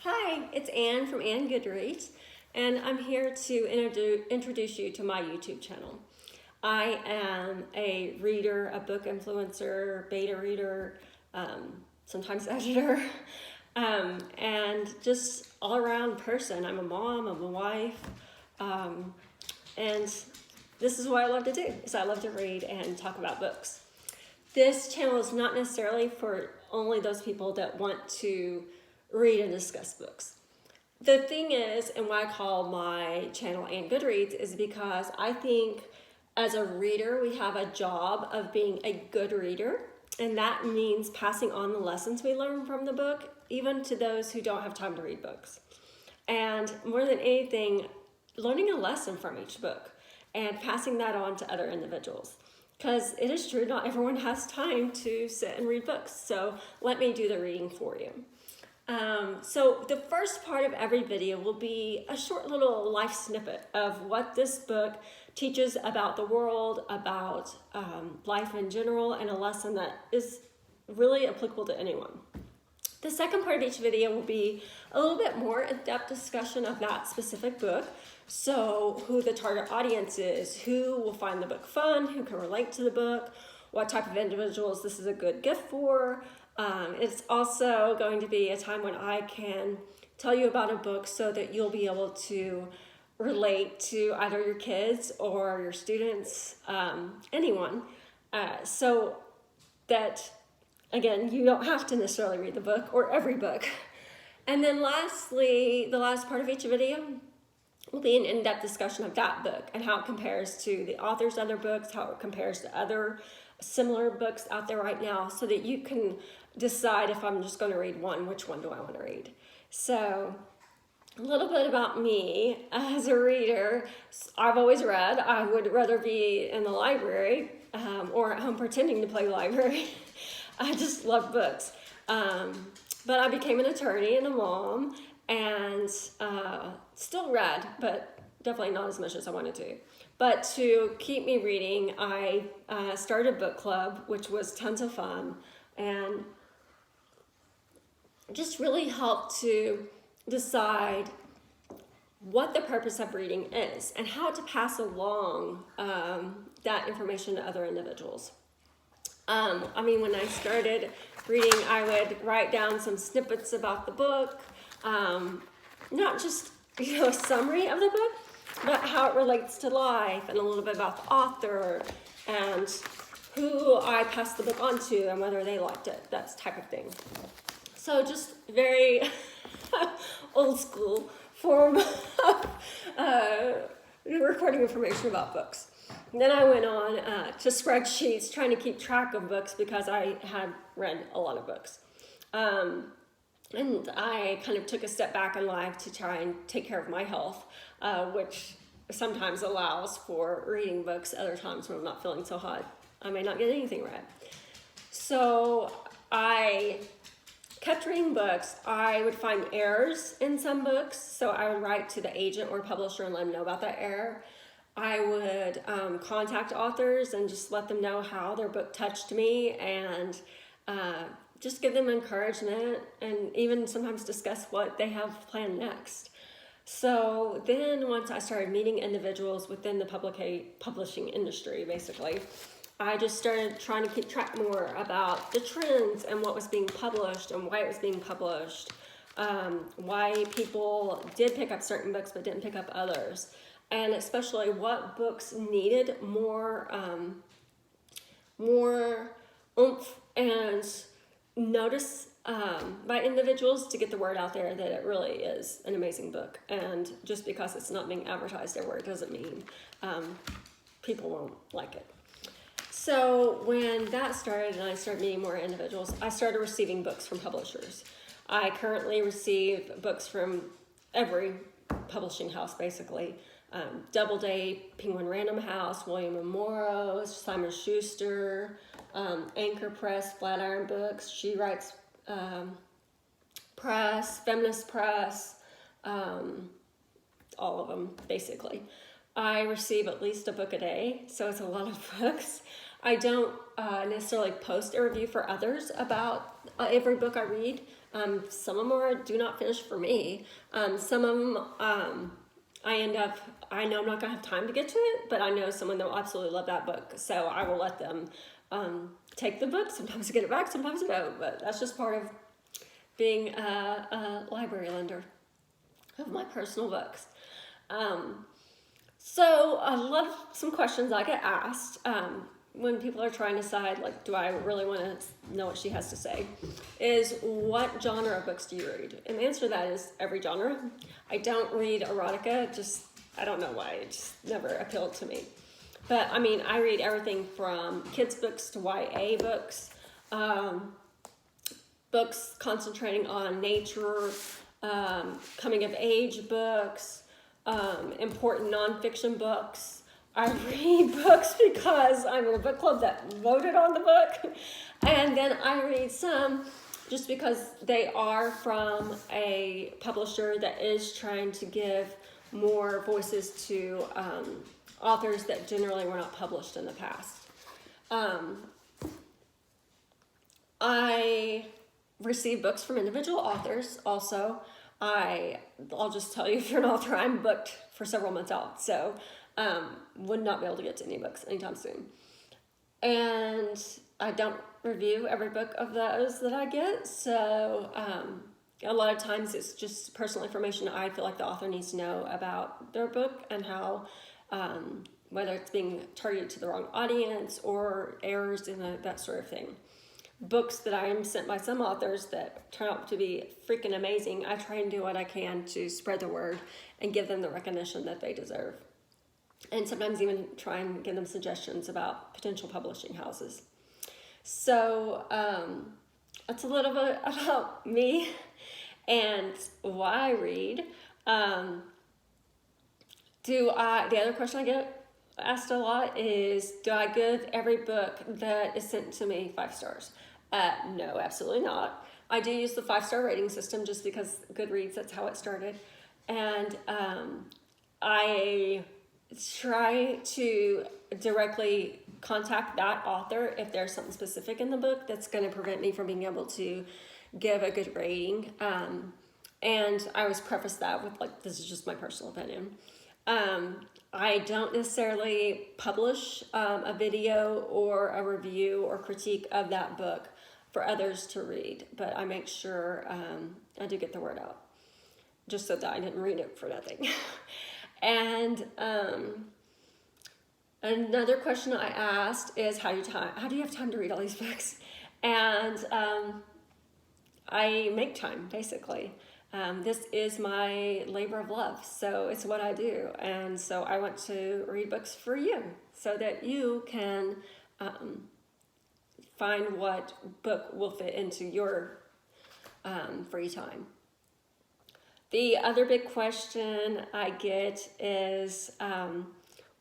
Hi, it's Anne from Anne Goodreads, and I'm here to introduce you to my YouTube channel. I am a reader, a book influencer, beta reader, sometimes editor, and just all around person. I'm a mom, I'm a wife, and this is what I love to do, is I love to read and talk about books. This channel is not necessarily for only those people that want to read and discuss books. The thing is, and why I call my channel Anne Goodreads, is because I think as a reader, we have a job of being a good reader, and that means passing on the lessons we learn from the book, even to those who don't have time to read books. And more than anything, learning a lesson from each book and passing that on to other individuals. Because it is true, not everyone has time to sit and read books, so let me do the reading for you. So the first part of every video will be a short little life snippet of what this book teaches about the world, about life in general, and a lesson that is really applicable to anyone. The second part of each video will be a little bit more in-depth discussion of that specific book. So who the target audience is, who will find the book fun, who can relate to the book, what type of individuals this is a good gift for. It's also going to be a time when I can tell you about a book so that you'll be able to relate to either your kids or your students, anyone. So that, again, you don't have to necessarily read the book or every book. And then lastly, the last part of each video will be an in-depth discussion of that book and how it compares to the author's other books, how it compares to other similar books out there right now, so that you can decide, if I'm just going to read one, which one do I want to read. So a little bit about me as a reader. I've always read. I would rather be in the library or at home pretending to play library. I just love books. But I became an attorney and a mom, and still read, but definitely not as much as I wanted to. But to keep me reading, I started a book club, which was tons of fun, and just really helped to decide what the purpose of reading is and how to pass along that information to other individuals. When I started reading, I would write down some snippets about the book, not just a summary of the book, but how it relates to life, and a little bit about the author and who I passed the book on to and whether they liked it, that type of thing. So just very old school form of recording information about books. And then I went on to spreadsheets trying to keep track of books because I had read a lot of books. And I kind of took a step back in life to try and take care of my health, which sometimes allows for reading books. Other times when I'm not feeling so hot, I may not get anything read. So I kept reading books. I would find errors in some books, so I would write to the agent or publisher and let them know about that error. I would contact authors and just let them know how their book touched me, and just give them encouragement, and even sometimes discuss what they have planned next. So then once I started meeting individuals within the publishing industry, basically, I just started trying to keep track more about the trends and what was being published and why it was being published, why people did pick up certain books but didn't pick up others, and especially what books needed more oomph and notice by individuals to get the word out there that it really is an amazing book. And just because it's not being advertised everywhere doesn't mean people won't like it. So when that started and I started meeting more individuals, I started receiving books from publishers. I currently receive books from every publishing house, basically. Doubleday, Penguin Random House, William & Morrow, Simon Schuster, Anchor Press, Flatiron Books, She Writes Press, Feminist Press, all of them, basically. I receive at least a book a day, so it's a lot of books. I don't necessarily post a review for others about every book I read. Some of them are do not finish for me. Some of them I know I'm not going to have time to get to it, but I know someone that will absolutely love that book. So I will let them take the book. Sometimes I get it back, sometimes I don't. But that's just part of being a library lender of my personal books. So I love some questions I get asked when people are trying to decide, like, do I really want to know what she has to say, is what genre of books do you read? And the answer to that is every genre. I don't read erotica, I don't know why, it just never appealed to me. But I mean, I read everything from kids books to YA books, books concentrating on nature, coming of age books, important nonfiction books. I read books because I'm in a book club that voted on the book. And then I read some just because they are from a publisher that is trying to give more voices to authors that generally were not published in the past. I receive books from individual authors also. I'll just tell you, if you're an author, I'm booked for several months out, so would not be able to get to any books anytime soon. And I don't review every book of those that I get, so a lot of times it's just personal information I feel like the author needs to know about their book and how, whether it's being targeted to the wrong audience or errors in that sort of thing. Books that I am sent by some authors that turn out to be freaking amazing, I try and do what I can to spread the word and give them the recognition that they deserve. And sometimes even try and give them suggestions about potential publishing houses. So that's a little bit about me and why I read. The other question I get asked a lot is, do I give every book that is sent to me 5 stars? No, absolutely not. I do use the 5-star rating system just because Goodreads, that's how it started. And I try to directly contact that author if there's something specific in the book that's going to prevent me from being able to give a good rating. And I always preface that with, like, this is just my personal opinion. I don't necessarily publish a video or a review or critique of that book for others to read, but I make sure I do get the word out, just so that I didn't read it for nothing. And another question I asked is, how do you have time to read all these books? And I make time, basically. This is my labor of love, so it's what I do. And so I want to read books for you so that you can find what book will fit into your free time. The other big question I get is,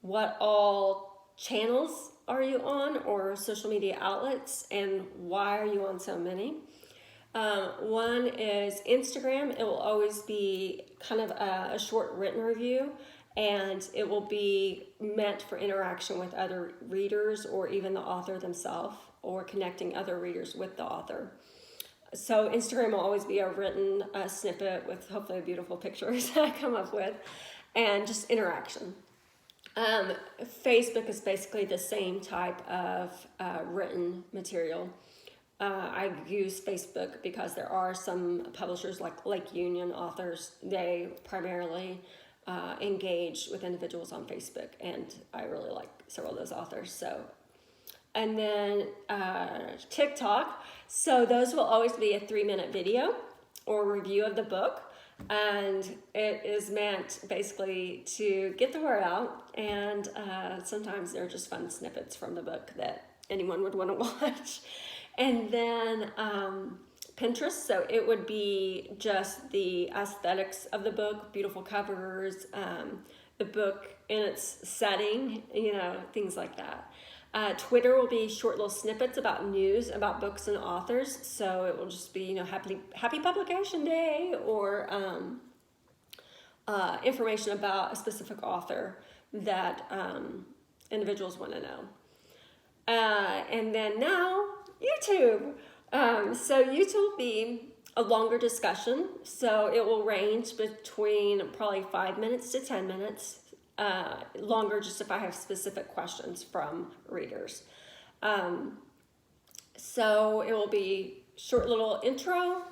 what all channels are you on, or social media outlets, and why are you on so many? One is Instagram. It will always be kind of a short written review, and it will be meant for interaction with other readers or even the author themselves, or connecting other readers with the author. So Instagram will always be a written snippet with hopefully beautiful pictures that I come up with, and just interaction. Facebook is basically the same type of written material. I use Facebook because there are some publishers like Lake Union authors. They primarily engage with individuals on Facebook, and I really like several of those authors. So, and then TikTok. So those will always be a 3-minute video or review of the book, and it is meant basically to get the word out. And sometimes they're just fun snippets from the book that anyone would want to watch. And then Pinterest, so it would be just the aesthetics of the book, beautiful covers, the book in its setting, things like that. Twitter will be short little snippets about news about books and authors, so it will just be, happy publication day, or information about a specific author that individuals want to know. And then now, YouTube. So YouTube will be a longer discussion, so it will range between probably 5 minutes to 10 minutes, longer just if I have specific questions from readers. So it will be short little intro,